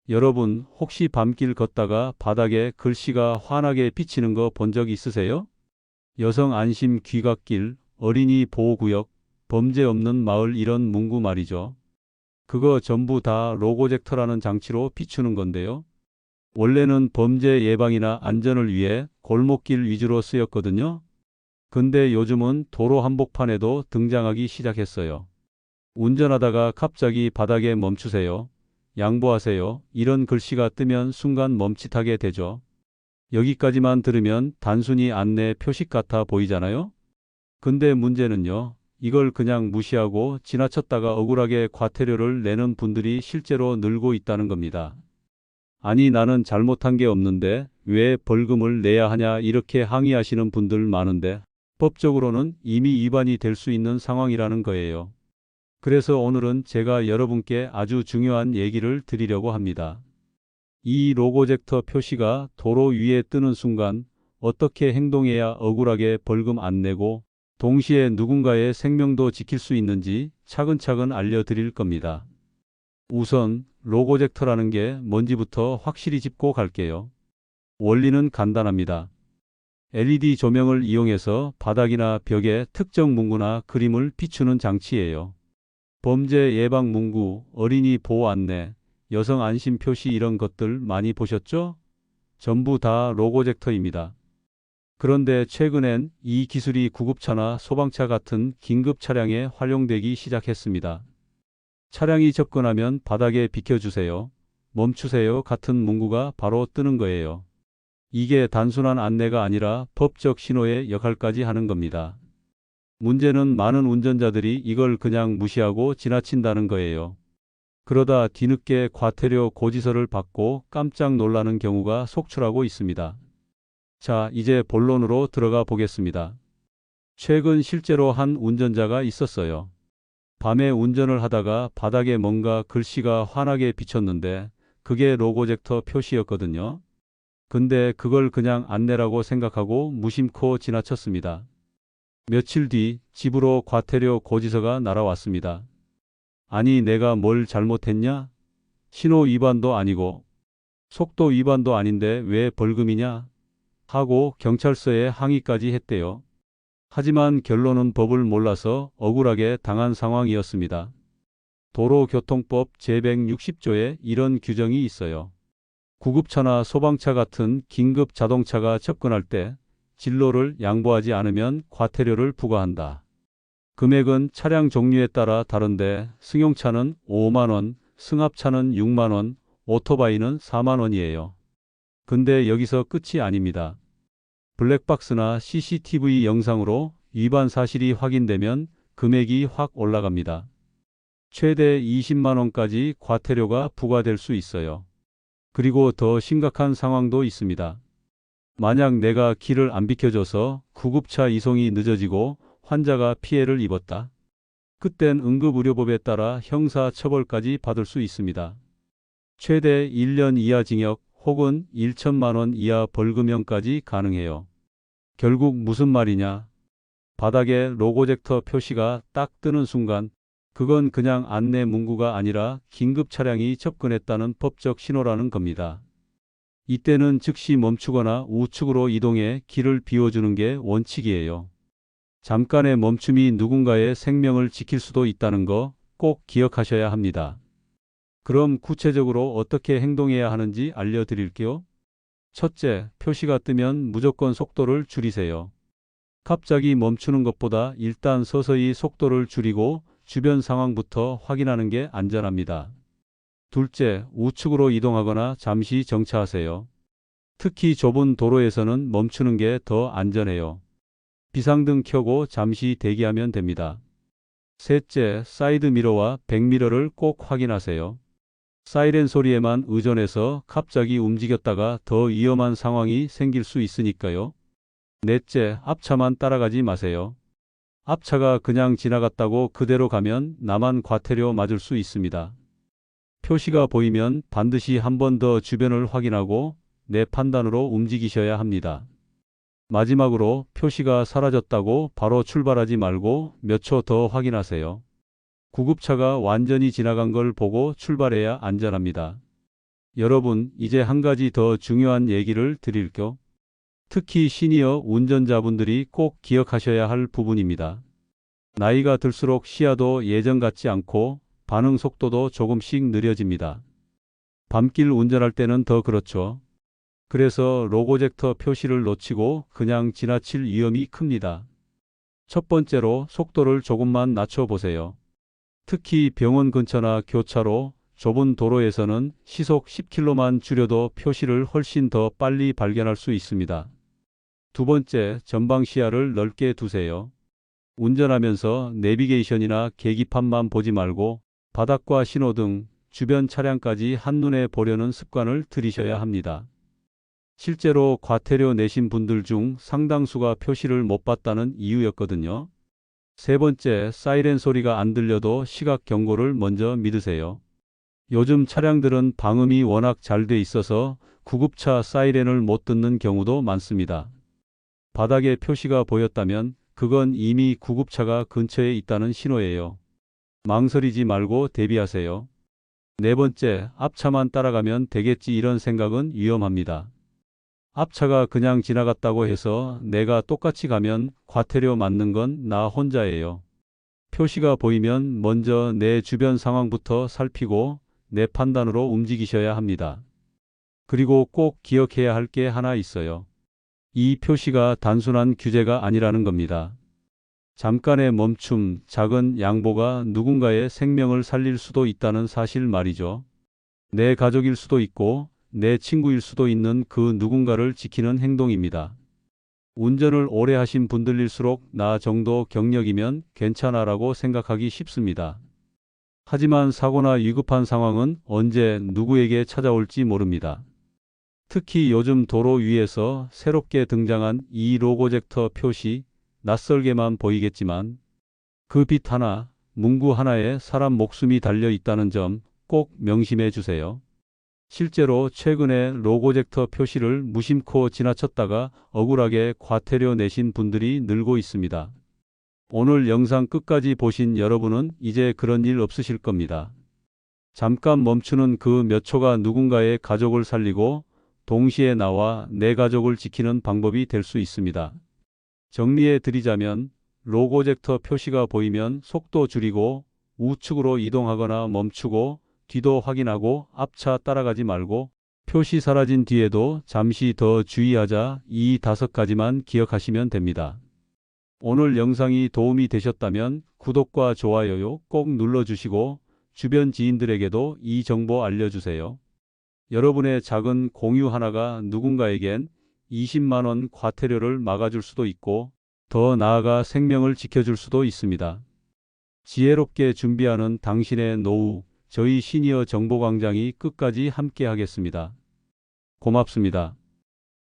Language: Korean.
여러분, 혹시 밤길 걷다가 바닥에 글씨가 환하게 비치는 거 본 적 있으세요? 여성 안심 귀갓길, 어린이 보호구역, 범죄 없는 마을 이런 문구 말이죠. 그거 전부 다 로고젝터라는 장치로 비추는 건데요. 원래는 범죄 예방이나 안전을 위해 골목길 위주로 쓰였거든요. 근데 요즘은 도로 한복판에도 등장하기 시작했어요. 운전하다가 갑자기 바닥에 멈추세요. 양보하세요. 이런 글씨가 뜨면 순간 멈칫하게 되죠. 여기까지만 들으면 단순히 안내 표식 같아 보이잖아요? 근데 문제는요. 이걸 그냥 무시하고 지나쳤다가 억울하게 과태료를 내는 분들이 실제로 늘고 있다는 겁니다. 아니, 나는 잘못한 게 없는데 왜 벌금을 내야 하냐 이렇게 항의하시는 분들 많은데 법적으로는 이미 위반이 될 수 있는 상황이라는 거예요. 그래서 오늘은 제가 여러분께 아주 중요한 얘기를 드리려고 합니다. 이 로고젝터 표시가 도로 위에 뜨는 순간 어떻게 행동해야 억울하게 벌금 안 내고 동시에 누군가의 생명도 지킬 수 있는지 차근차근 알려드릴 겁니다. 우선 로고젝터라는 게 뭔지부터 확실히 짚고 갈게요. 원리는 간단합니다. LED 조명을 이용해서 바닥이나 벽에 특정 문구나 그림을 비추는 장치예요. 범죄 예방 문구, 어린이 보호 안내, 여성 안심 표시 이런 것들 많이 보셨죠? 전부 다 로고젝터입니다. 그런데 최근엔 이 기술이 구급차나 소방차 같은 긴급 차량에 활용되기 시작했습니다. 차량이 접근하면 바닥에 비켜주세요. 멈추세요 같은 문구가 바로 뜨는 거예요. 이게 단순한 안내가 아니라 법적 신호의 역할까지 하는 겁니다. 문제는 많은 운전자들이 이걸 그냥 무시하고 지나친다는 거예요. 그러다 뒤늦게 과태료 고지서를 받고 깜짝 놀라는 경우가 속출하고 있습니다. 자, 이제 본론으로 들어가 보겠습니다. 최근 실제로 한 운전자가 있었어요. 밤에 운전을 하다가 바닥에 뭔가 글씨가 환하게 비쳤는데 그게 로고젝터 표시였거든요. 근데 그걸 그냥 안내라고 생각하고 무심코 지나쳤습니다. 며칠 뒤 집으로 과태료 고지서가 날아왔습니다. 아니, 내가 뭘 잘못했냐? 신호 위반도 아니고 속도 위반도 아닌데 왜 벌금이냐? 하고 경찰서에 항의까지 했대요. 하지만 결론은 법을 몰라서 억울하게 당한 상황이었습니다. 도로교통법 제160조에 이런 규정이 있어요. 구급차나 소방차 같은 긴급 자동차가 접근할 때 진로를 양보하지 않으면 과태료를 부과한다. 금액은 차량 종류에 따라 다른데 승용차는 5만 원, 승합차는 6만 원, 오토바이는 4만 원이에요. 근데 여기서 끝이 아닙니다. 블랙박스나 CCTV 영상으로 위반 사실이 확인되면 금액이 확 올라갑니다. 최대 20만 원까지 과태료가 부과될 수 있어요. 그리고 더 심각한 상황도 있습니다. 만약 내가 길을 안 비켜줘서 구급차 이송이 늦어지고 환자가 피해를 입었다. 그땐 응급의료법에 따라 형사처벌까지 받을 수 있습니다. 최대 1년 이하 징역 혹은 1천만 원 이하 벌금형까지 가능해요. 결국 무슨 말이냐? 바닥에 로고젝터 표시가 딱 뜨는 순간 그건 그냥 안내 문구가 아니라 긴급 차량이 접근했다는 법적 신호라는 겁니다. 이때는 즉시 멈추거나 우측으로 이동해 길을 비워주는 게 원칙이에요. 잠깐의 멈춤이 누군가의 생명을 지킬 수도 있다는 거 꼭 기억하셔야 합니다. 그럼 구체적으로 어떻게 행동해야 하는지 알려드릴게요. 첫째, 표시가 뜨면 무조건 속도를 줄이세요. 갑자기 멈추는 것보다 일단 서서히 속도를 줄이고 주변 상황부터 확인하는 게 안전합니다. 둘째, 우측으로 이동하거나 잠시 정차하세요. 특히 좁은 도로에서는 멈추는 게 더 안전해요. 비상등 켜고 잠시 대기하면 됩니다. 셋째, 사이드미러와 백미러를 꼭 확인하세요. 사이렌 소리에만 의존해서 갑자기 움직였다가 더 위험한 상황이 생길 수 있으니까요. 넷째, 앞차만 따라가지 마세요. 앞차가 그냥 지나갔다고 그대로 가면 나만 과태료 맞을 수 있습니다. 표시가 보이면 반드시 한 번 더 주변을 확인하고 내 판단으로 움직이셔야 합니다. 마지막으로 표시가 사라졌다고 바로 출발하지 말고 몇 초 더 확인하세요. 구급차가 완전히 지나간 걸 보고 출발해야 안전합니다. 여러분, 이제 한 가지 더 중요한 얘기를 드릴게요. 특히 시니어 운전자분들이 꼭 기억하셔야 할 부분입니다. 나이가 들수록 시야도 예전 같지 않고 반응 속도도 조금씩 느려집니다. 밤길 운전할 때는 더 그렇죠. 그래서 로고젝터 표시를 놓치고 그냥 지나칠 위험이 큽니다. 첫 번째로 속도를 조금만 낮춰보세요. 특히 병원 근처나 교차로, 좁은 도로에서는 시속 10km만 줄여도 표시를 훨씬 더 빨리 발견할 수 있습니다. 두 번째, 전방 시야를 넓게 두세요. 운전하면서 내비게이션이나 계기판만 보지 말고 바닥과 신호등, 주변 차량까지 한눈에 보려는 습관을 들이셔야 합니다. 실제로 과태료 내신 분들 중 상당수가 표시를 못 봤다는 이유였거든요. 세 번째, 사이렌 소리가 안 들려도 시각 경고를 먼저 믿으세요. 요즘 차량들은 방음이 워낙 잘 돼 있어서 구급차 사이렌을 못 듣는 경우도 많습니다. 바닥에 표시가 보였다면 그건 이미 구급차가 근처에 있다는 신호예요. 망설이지 말고 대비하세요. 네 번째, 앞차만 따라가면 되겠지 이런 생각은 위험합니다. 앞차가 그냥 지나갔다고 해서 내가 똑같이 가면 과태료 맞는 건 나 혼자예요. 표시가 보이면 먼저 내 주변 상황부터 살피고 내 판단으로 움직이셔야 합니다. 그리고 꼭 기억해야 할 게 하나 있어요. 이 표시가 단순한 규제가 아니라는 겁니다. 잠깐의 멈춤, 작은 양보가 누군가의 생명을 살릴 수도 있다는 사실 말이죠. 내 가족일 수도 있고 내 친구일 수도 있는 그 누군가를 지키는 행동입니다. 운전을 오래 하신 분들일수록 나 정도 경력이면 괜찮아라고 생각하기 쉽습니다. 하지만 사고나 위급한 상황은 언제 누구에게 찾아올지 모릅니다. 특히 요즘 도로 위에서 새롭게 등장한 이 로고젝터 표시, 낯설게만 보이겠지만 그 빛 하나, 문구 하나에 사람 목숨이 달려 있다는 점 꼭 명심해 주세요. 실제로 최근에 로고젝터 표시를 무심코 지나쳤다가 억울하게 과태료 내신 분들이 늘고 있습니다. 오늘 영상 끝까지 보신 여러분은 이제 그런 일 없으실 겁니다. 잠깐 멈추는 그 몇 초가 누군가의 가족을 살리고 동시에 나와 내 가족을 지키는 방법이 될 수 있습니다. 정리해 드리자면 로고젝터 표시가 보이면 속도 줄이고 우측으로 이동하거나 멈추고 뒤도 확인하고 앞차 따라가지 말고 표시 사라진 뒤에도 잠시 더 주의하자, 이 5가지만 기억하시면 됩니다. 오늘 영상이 도움이 되셨다면 구독과 좋아요 꼭 눌러주시고 주변 지인들에게도 이 정보 알려주세요. 여러분의 작은 공유 하나가 누군가에겐 20만 원 과태료를 막아줄 수도 있고 더 나아가 생명을 지켜줄 수도 있습니다. 지혜롭게 준비하는 당신의 노후, 저희 시니어 정보광장이 끝까지 함께 하겠습니다. 고맙습니다.